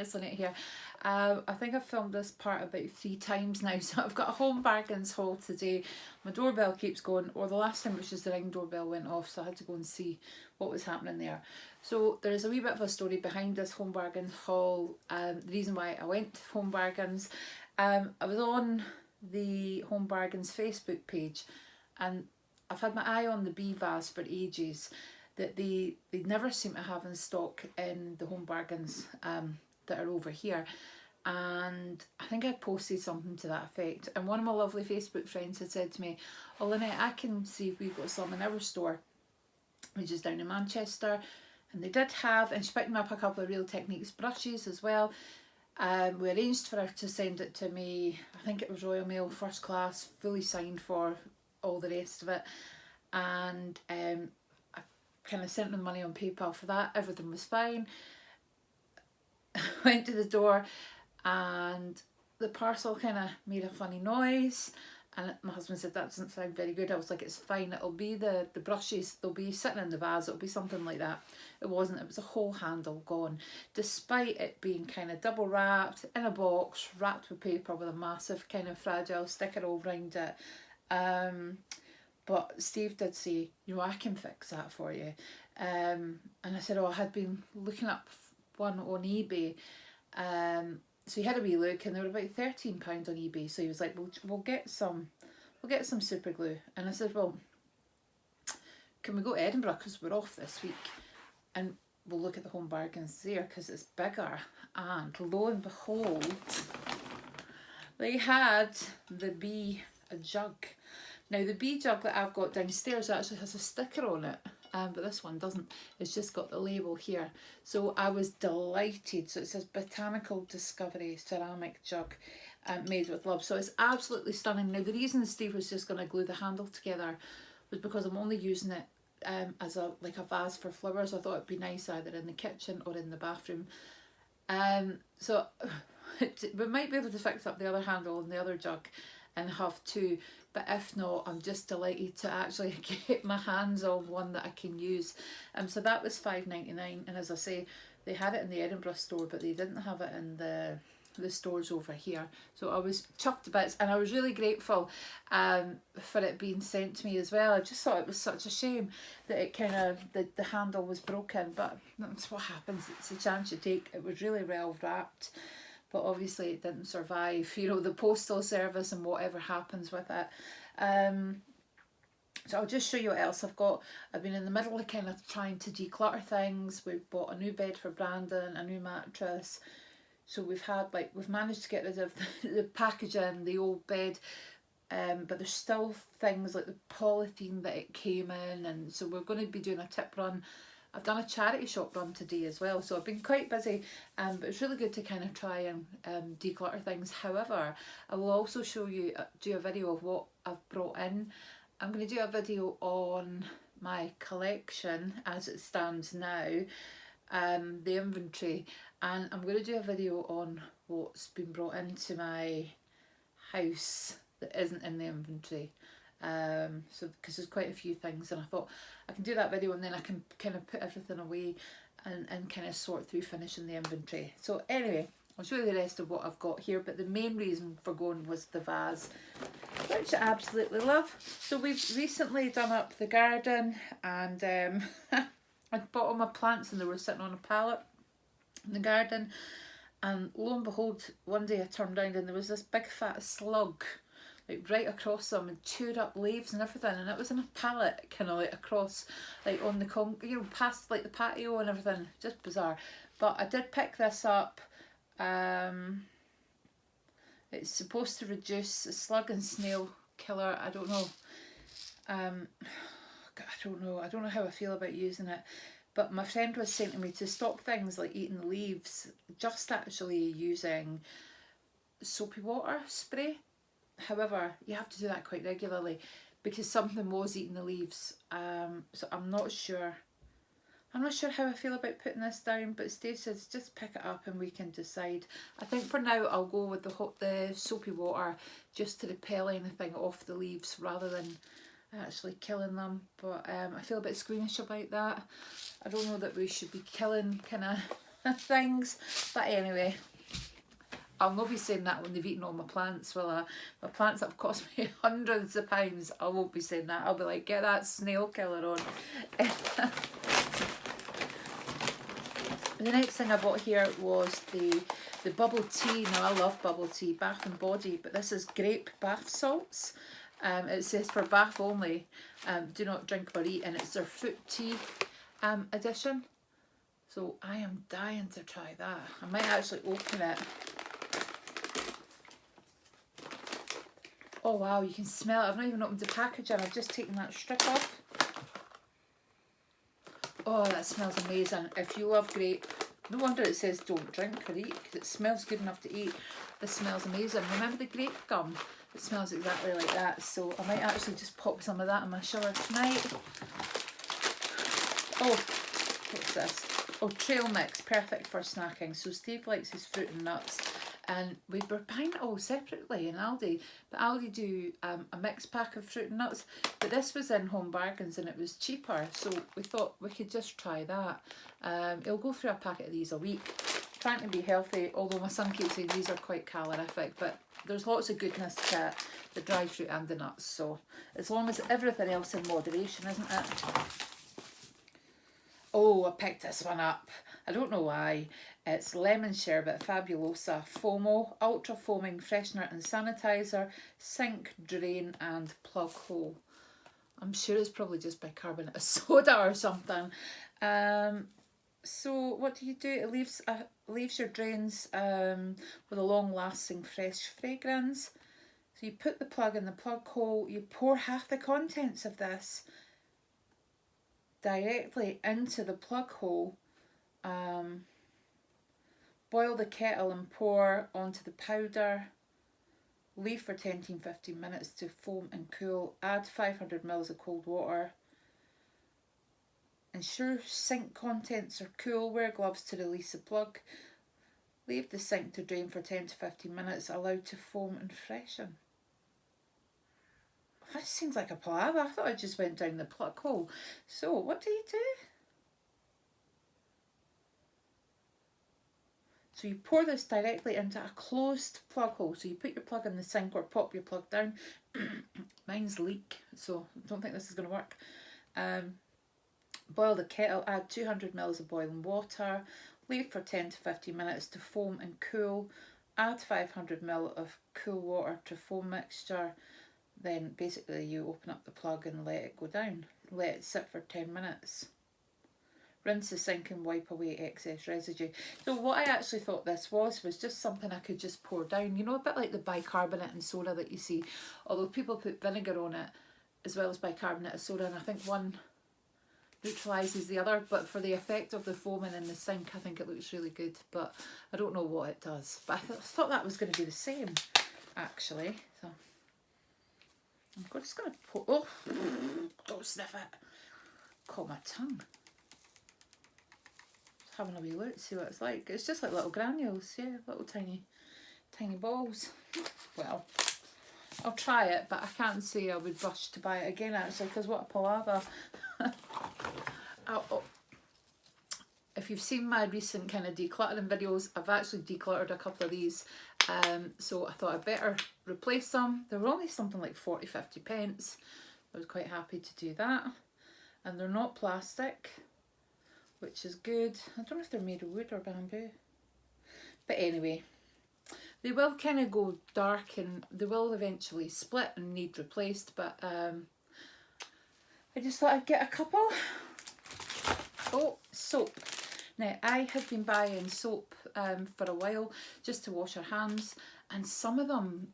minutes on it here. I think I've filmed this part about 3 times now, so I've got a home bargains haul today. My doorbell keeps going, or the last time it was just the Ring doorbell went off, so I had to go and see what was happening there. So there is a wee bit of a story behind this home bargains haul, the reason why I went to Home Bargains. I was on the Home Bargains Facebook page, and I've had my eye on the bee vase for ages, that they never seem to have in stock in the Home Bargains that are over here. And I think I posted something to that effect, and one of my lovely Facebook friends had said to me, "Oh Lynette, I can see if we've got some in our store," which is down in Manchester. And they did have, and she picked me up a couple of Real Techniques brushes as well. We arranged for her to send it to me, I think it was Royal Mail, first class, fully signed for, all the rest of it. And I kind of sent them money on PayPal for that. Everything was fine. Went to the door and the parcel kind of made a funny noise, and my husband said, "That doesn't sound very good." I was like, "It's fine, it'll be the brushes, they'll be sitting in the vase, it'll be something like that." It wasn't, it was a whole handle gone, despite it being kind of double wrapped in a box, wrapped with paper with a massive kind of fragile sticker all around it. But Steve did say, "You know, I can fix that for you." And I said, "Oh, I had been looking up one on eBay." So he had a wee look, and they were about £13 on eBay. So he was like, we'll get some super glue." And I said, "Well, can we go to Edinburgh, because we're off this week, and we'll look at the Home Bargains there, because it's bigger." And lo and behold, they had the bee jug. Now the bee jug that I've got downstairs actually has a sticker on it, but this one doesn't. It's just got the label here. So I was delighted. So it says Botanical Discovery ceramic jug, made with love. So it's absolutely stunning. Now the reason Steve was just going to glue the handle together was because I'm only using it as a vase for flowers. I thought it'd be nice either in the kitchen or in the bathroom. So we might be able to fix up the other handle and the other jug and have two, but if not, I'm just delighted to actually get my hands on one that I can use. So that was £5.99, and as I say, they had it in the Edinburgh store, but they didn't have it in the stores over here. So I was chuffed to bits, and I was really grateful for it being sent to me as well. I just thought it was such a shame that it kind of the handle was broken, but that's what happens. It's a chance you take. It was really well wrapped, but obviously it didn't survive, you know, the postal service and whatever happens with it. So I'll just show you what else I've got. I've been in the middle of kind of trying to declutter things. We've bought a new bed for Brandon, a new mattress. So we've managed to get rid of the packaging, the old bed, but there's still things like the polythene that it came in, and so we're going to be doing a tip run. I've done a charity shop run today as well, so I've been quite busy, but it's really good to kind of try and declutter things. However, I will also do a video of what I've brought in. I'm going to do a video on my collection as it stands now, the inventory, and I'm going to do a video on what's been brought into my house that isn't in the inventory. So because there's quite a few things, and I thought I can do that video and then I can kind of put everything away and kind of sort through finishing the inventory. So anyway, I'll show you the rest of what I've got here, but the main reason for going was the vase, which I absolutely love. So we've recently done up the garden, and I bought all my plants and they were sitting on a pallet in the garden, and lo and behold, one day I turned around and there was this big fat slug like right across them and chewed up leaves and everything, and it was in a pallet kind of like across, like on the you know, past like the patio and everything. Just bizarre. But I did pick this up. It's supposed to reduce a slug and snail killer. I don't know. I don't know how I feel about using it. But my friend was saying to me to stop things like eating the leaves, just actually using soapy water spray. However, you have to do that quite regularly because something was eating the leaves. So I'm not sure how I feel about putting this down, but Steve says just pick it up and we can decide. I think for now I'll go with the soapy water just to repel anything off the leaves rather than actually killing them. But I feel a bit squeamish about that. I don't know that we should be killing kind of things. But anyway, I'll not be saying that when they've eaten all my plants, will I? My plants that have cost me hundreds of pounds, I won't be saying that. I'll be like, get that snail killer on. The next thing I bought here was the bubble tea. Now, I love bubble tea, Bath and Body, but this is grape bath salts. It says for bath only, do not drink or eat, and it's their fruit tea edition. So I am dying to try that. I might actually open it. Oh wow, you can smell it. I've not even opened the packaging. I've just taken that strip off. Oh, that smells amazing. If you love grape, no wonder it says don't drink or eat, because it smells good enough to eat. This smells amazing. Remember the grape gum? It smells exactly like that. So I might actually just pop some of that in my shower tonight. Oh, what's this? Oh, trail mix, perfect for snacking. So Steve likes his fruit and nuts. And we were buying it all separately in Aldi, but Aldi do a mixed pack of fruit and nuts, but this was in Home Bargains and it was cheaper, so we thought we could just try that. It'll go through a packet of these a week. Trying to be healthy, although my son keeps saying these are quite calorific, but there's lots of goodness to the dried fruit and the nuts, so as long as everything else in moderation, isn't it? Oh, I picked this one up. I don't know why. It's Lemon Sherbet Fabulosa Foamo, Ultra Foaming Freshener and Sanitizer, Sink, Drain and Plug Hole. I'm sure it's probably just bicarbonate of soda or something. So what do? It leaves your drains with a long-lasting fresh fragrance. So you put the plug in the plug hole, you pour half the contents of this directly into the plug hole. Boil the kettle and pour onto the powder. Leave for 10-15 minutes to foam and cool. Add 500 ml of cold water. Ensure sink contents are cool. Wear gloves to release the plug. Leave the sink to drain for 10 to 15 minutes. Allow to foam and freshen. That seems like a palaver. I thought I just went down the plug hole. So what do you do? So you pour this directly into a closed plug hole. So you put your plug in the sink or pop your plug down. Mine's leak, so I don't think this is going to work. Boil the kettle, add 200 ml of boiling water. Leave for 10 to 15 minutes to foam and cool. Add 500 ml of cool water to foam mixture. Then basically you open up the plug and let it go down. Let it sit for 10 minutes. Rinse the sink and wipe away excess residue. So what I actually thought this was just something I could just pour down. You know, a bit like the bicarbonate and soda that you see. Although people put vinegar on it as well as bicarbonate of soda, and I think one neutralises the other. But for the effect of the foaming in the sink, I think it looks really good. But I don't know what it does. But I thought that was going to be the same, actually. So I'm just going to pour... Oh, don't sniff it. Caught my tongue. Having a wee look, see what it's like. It's just like little granules, yeah, little tiny balls. Well, I'll try it, but I can't say I would rush to buy it again actually, because what a palaver. If you've seen my recent kind of decluttering videos, I've actually decluttered a couple of these, so I thought I'd better replace them. They were only something like 40-50 pence. I was quite happy to do that, and they're not plastic, which is good. I don't know if they're made of wood or bamboo. But anyway, they will kind of go dark and they will eventually split and need replaced. But I just thought I'd get a couple. Oh, soap. Now, I have been buying soap for a while just to wash our hands. And some of them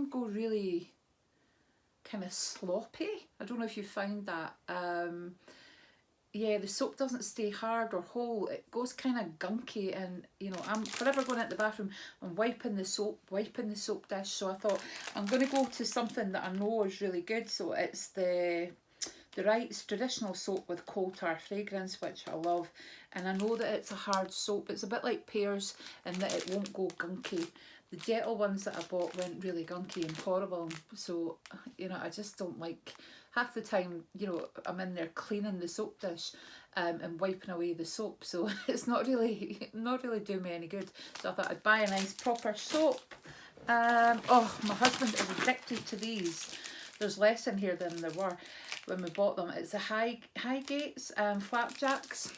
go really kind of sloppy. I don't know if you found that. Yeah, the soap doesn't stay hard or whole. It goes kind of gunky, and you know, I'm forever going into the bathroom and wiping the soap dish. So I thought I'm going to go to something that I know is really good. So it's the Wright's traditional soap with coal tar fragrance, which I love. And I know that it's a hard soap. It's a bit like pears in that it won't go gunky. The Dettol ones that I bought went really gunky and horrible. So, you know, I just don't like... Half the time, you know, I'm in there cleaning the soap dish and wiping away the soap, so it's not really doing me any good. So I thought I'd buy a nice proper soap. Oh, my husband is addicted to these. There's less in here than there were when we bought them. It's the Highgates Flapjacks.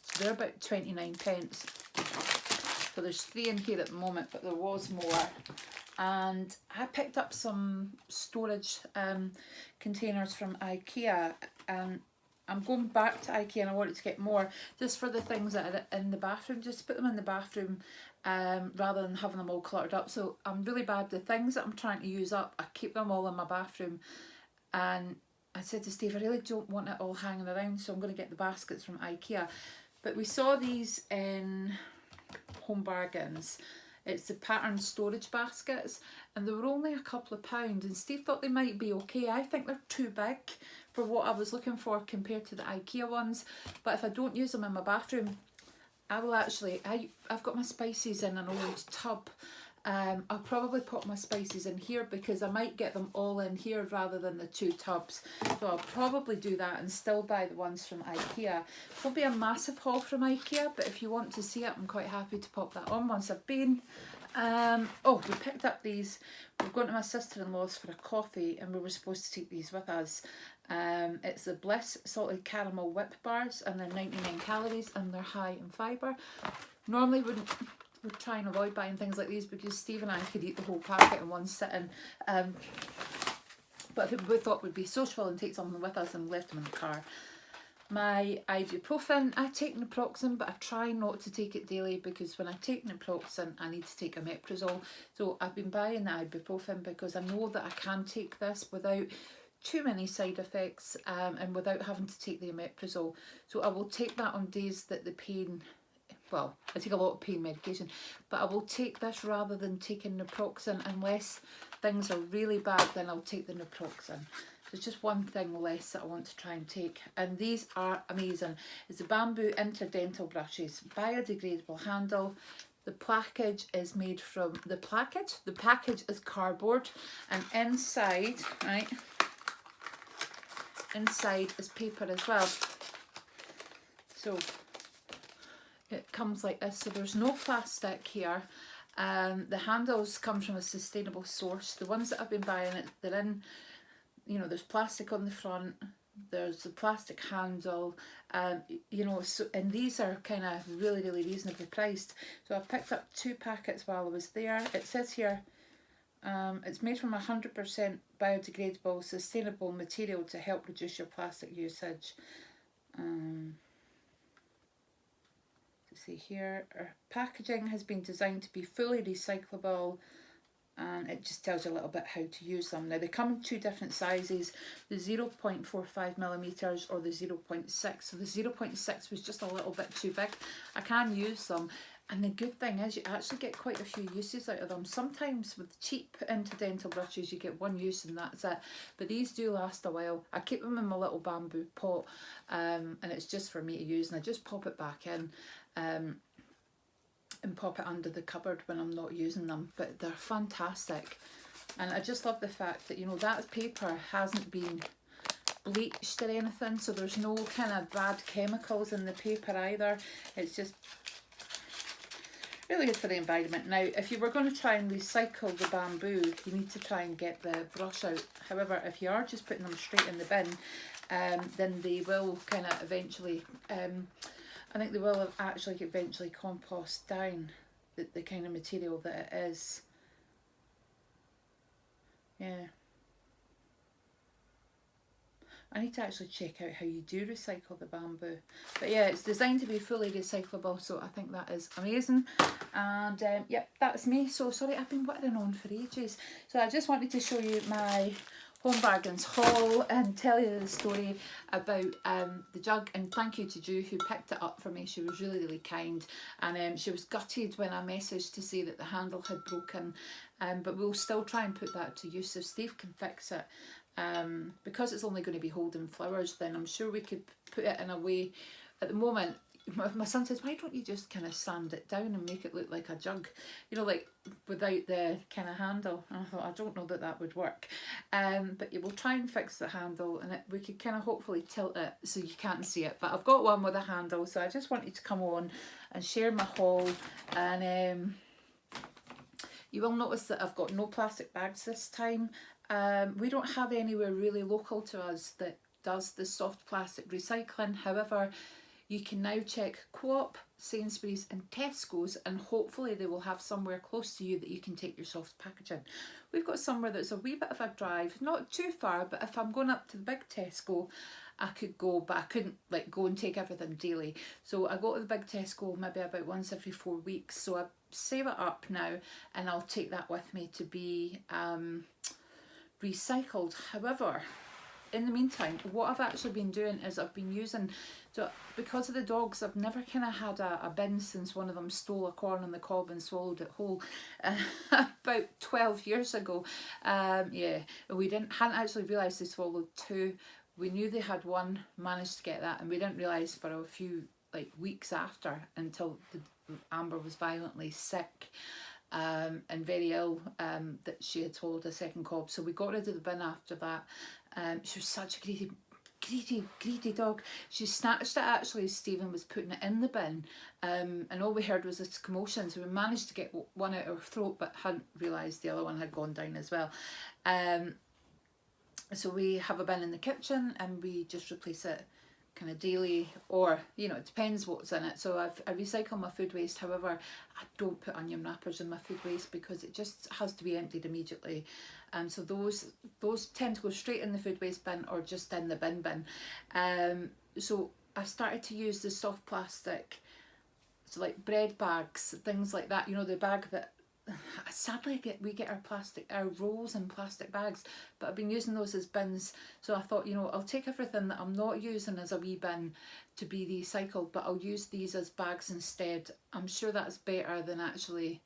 So they're about 29p. So there's 3 in here at the moment, but there was more. And I picked up some storage containers from IKEA, and I'm going back to IKEA and I wanted to get more just for the things that are in the bathroom, just put them in the bathroom rather than having them all cluttered up. So I'm really bad. The things that I'm trying to use up, I keep them all in my bathroom. And I said to Steve, I really don't want it all hanging around, so I'm going to get the baskets from IKEA. But we saw these in Home Bargains. It's the patterned storage baskets, and they were only a couple of pounds, and Steve thought they might be okay. I think they're too big for what I was looking for compared to the IKEA ones, but if I don't use them in my bathroom, I will actually, I've got my spices in an old tub. I'll probably put my spices in here because I might get them all in here rather than the 2 tubs. So I'll probably do that and still buy the ones from IKEA. It won't be a massive haul from IKEA, but if you want to see it, I'm quite happy to pop that on once I've been. Oh, we picked up these. We're going to my sister-in-law's for a coffee and we were supposed to take these with us. It's the Bliss Salted Caramel Whip Bars, and they're 99 calories and they're high in fibre. Normally would try and avoid buying things like these because Steve and I could eat the whole packet in one sitting. But we thought we'd be sociable and take something with us and left them in the car. My ibuprofen, I take naproxen, but I try not to take it daily because when I take naproxen, I need to take omeprazole. So I've been buying the ibuprofen because I know that I can take this without too many side effects and without having to take the omeprazole. So I will take that on days that the pain, well, I take a lot of pain medication, but I will take this rather than taking naproxen. Unless things are really bad, then I'll take the naproxen. There's just one thing less that I want to try and take, and these are amazing. It's the Bamboo Interdental Brushes, biodegradable handle. The package is made from, the package is cardboard, and inside, right, inside is paper as well. So it comes like this, so there's no plastic here. The handles come from a sustainable source. The ones that I've been buying, they're in, you know, there's plastic on the front, there's a plastic handle, you know, so, and these are kind of really reasonably priced. So I picked up 2 packets while I was there. It says here, it's made from 100% biodegradable, sustainable material to help reduce your plastic usage. See here, our packaging has been designed to be fully recyclable, and it just tells you a little bit how to use them. Now they come in 2 different sizes, the 0.45mm or the 0.6. So the 0.6 was just a little bit too big. I can use them, and the good thing is you actually get quite a few uses out of them. Sometimes with cheap interdental brushes you get one use and that's it, but these do last a while. I keep them in my little bamboo pot, and it's just for me to use, and I just pop it back in and pop it under the cupboard when I'm not using them. But they're fantastic, and I just love the fact that, you know, that paper hasn't been bleached or anything, so there's no kind of bad chemicals in the paper either. It's just really good for the environment. Now, if you were going to try and recycle the bamboo, you need to try and get the brush out. However, if you are just putting them straight in the bin, then they will kind of eventually, I think they will actually eventually compost down the kind of material that it is. Yeah. I need to actually check out how you do recycle the bamboo. But yeah, it's designed to be fully recyclable, so I think that is amazing. And yep, that's me. So sorry, I've been whittling on for ages. So I just wanted to show you my Home Bargains haul and tell you the story about the jug, and thank you to Ju who picked it up for me. She was really kind, and she was gutted when I messaged to say that the handle had broken, but we'll still try and put that to use if Steve can fix it. Because it's only going to be holding flowers, then I'm sure we could put it in a way. At the moment, my son says, why don't you just kind of sand it down and make it look like a jug, you know, like without the kind of handle. And I thought, I don't know that that would work, but you will try and fix the handle, and we could kind of hopefully tilt it so you can't see it. But I've got one with a handle, so I just wanted to come on and share my haul. And you will notice that I've got no plastic bags this time. We don't have anywhere really local to us that does the soft plastic recycling. However, you can now check Co-op, Sainsbury's and Tesco's, and hopefully they will have somewhere close to you that you can take your soft packaging. We've got somewhere that's a wee bit of a drive, not too far, but if I'm going up to the big Tesco, I could go, but I couldn't like go and take everything daily. So I go to the big Tesco maybe about once every 4 weeks. So I save it up now and I'll take that with me to be recycled. However, in the meantime, what I've actually been doing is I've been using, so because of the dogs, I've never kind of had a bin since one of them stole a corn on the cob and swallowed it whole about 12 years ago. Yeah, we hadn't actually realised they swallowed two. We knew they had one, managed to get that, and we didn't realise for a few like weeks after, until Amber was violently sick and very ill, that she had swallowed a second cob. So we got rid of the bin after that. She was such a greedy dog. She snatched it actually as Stephen was putting it in the bin, and all we heard was this commotion. So we managed to get one out of her throat, but hadn't realised the other one had gone down as well. So we have a bin in the kitchen and we just replace it kind of daily, or you know, it depends what's in it. So I recycle my food waste. However, I don't put onion wrappers in my food waste because it just has to be emptied immediately. So those tend to go straight in the food waste bin or just in the bin. So I've started to use the soft plastic, so like bread bags, things like that, you know, the bag that sadly we get our rolls in plastic bags, but I've been using those as bins. So I thought, you know, I'll take everything that I'm not using as a wee bin to be recycled, but I'll use these as bags instead. I'm sure that's better than actually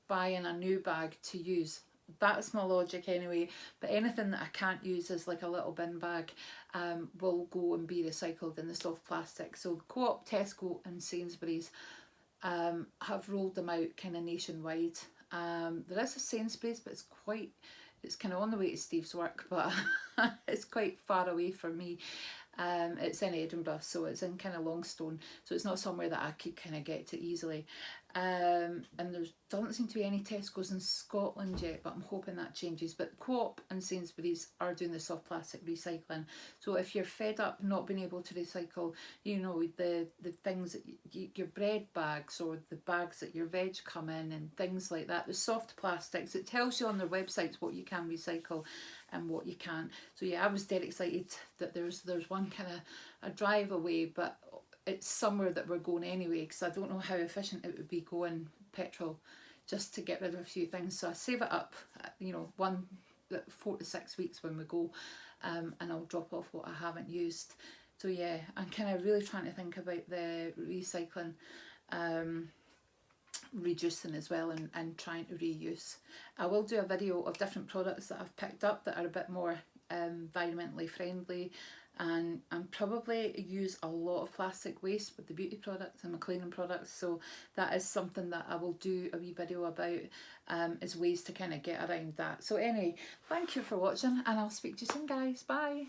buying a new bag to use. That's my logic anyway. But anything that I can't use as like a little bin bag will go and be recycled in the soft plastic. So Co-op, Tesco and Sainsbury's have rolled them out kind of nationwide. There is a Sainsbury's, but it's kind of on the way to Steve's work, but it's quite far away from me. It's in Edinburgh, so it's in kind of Longstone, so it's not somewhere that I could kind of get to easily. And there doesn't seem to be any Tesco's in Scotland yet, but I'm hoping that changes. But Co-op and Sainsbury's are doing the soft plastic recycling. So if you're fed up not being able to recycle, you know, the things that your bread bags or the bags that your veg come in and things like that, the soft plastics, it tells you on their websites what you can recycle and what you can't. So yeah, I was dead excited that there's one kind of a drive away, but it's somewhere that we're going anyway, because I don't know how efficient it would be going petrol just to get rid of a few things. So I save it up, you know, 4 to 6 weeks when we go, and I'll drop off what I haven't used. So yeah, I'm kind of really trying to think about the recycling, reducing as well, and trying to reuse. I will do a video of different products that I've picked up that are a bit more environmentally friendly, and probably use a lot of plastic waste with the beauty products and my cleaning products. So that is something that I will do a wee video about, as ways to kind of get around that. So anyway, thank you for watching, and I'll speak to you soon, guys. Bye.